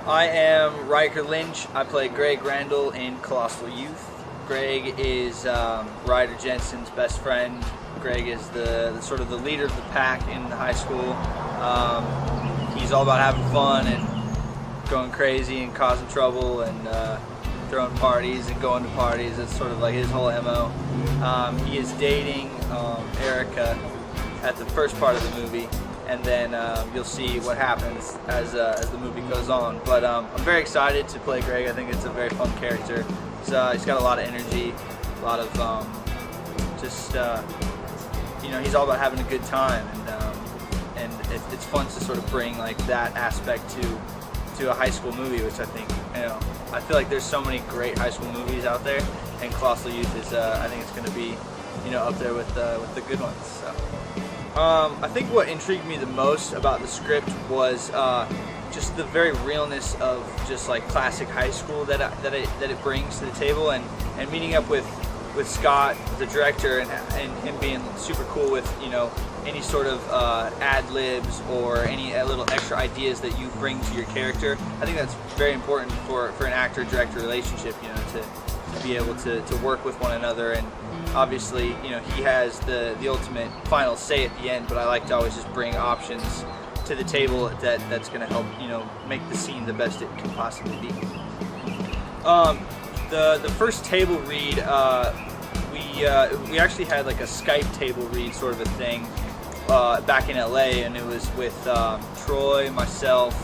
I am Riker Lynch. I play Greg Randall in Colossal Youth. Greg is Ryder Jensen's best friend. Greg is the sort of the leader of the pack in the high school. He's all about having fun and going crazy and causing trouble and throwing parties and going to parties. It's sort of like his whole MO. He is dating Erica at the first part of the movie, and then you'll see what happens as the movie goes on. But I'm very excited to play Greg. I think it's a very fun character. He's got a lot of energy, a lot of he's all about having a good time, and it's fun to sort of bring like that aspect to a high school movie, which I think, I feel like there's so many great high school movies out there, and Colossal Youth is I think it's going to be up there with the good ones. So. I think what intrigued me the most about the script was just the very realness of just like classic high school that it brings to the table, and meeting up with Scott, the director, and him being super cool with any sort of ad libs or any little extra ideas that you bring to your character. I think that's very important for an actor-director relationship, to be able to work with one another. And obviously, he has the ultimate final say at the end, but I like to always just bring options to the table that's going to help make the scene the best it can possibly be. The first table read, we actually had like a Skype table read sort of a thing back in LA, and it was with Troy, myself,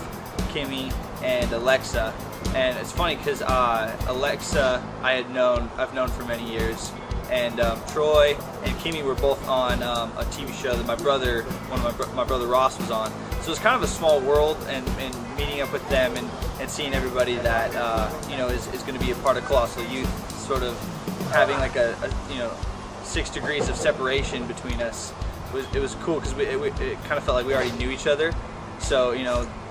Kimmy, and Alexa. And it's funny because Alexa I've known for many years, and Troy and Kimmy were both on a TV show that my brother Ross was on. So it's kind of a small world, and meeting up with them and seeing everybody that is going to be a part of Colossal Youth, sort of having like a 6 degrees of separation between us. It was cool because it kind of felt like we already knew each other. So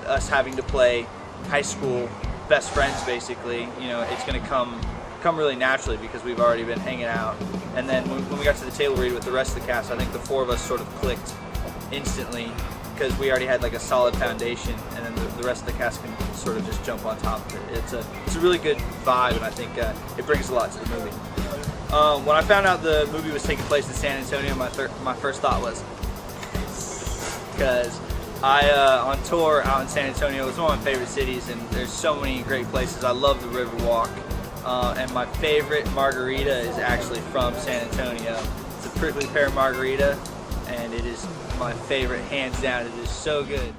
us having to play high school best friends, basically, it's going to come really naturally because we've already been hanging out. And then when we got to the table read with the rest of the cast, I think the 4 of us sort of clicked instantly because we already had like a solid foundation, and then the rest of the cast can sort of just jump on top of it. It's a really good vibe, and I think it brings a lot to the movie. When I found out the movie was taking place in San Antonio, my first thought was, because on tour out in San Antonio, it's one of my favorite cities, and there's so many great places. I love the Riverwalk, and my favorite margarita is actually from San Antonio. It's a prickly pear margarita, and it is my favorite, hands down. It is so good.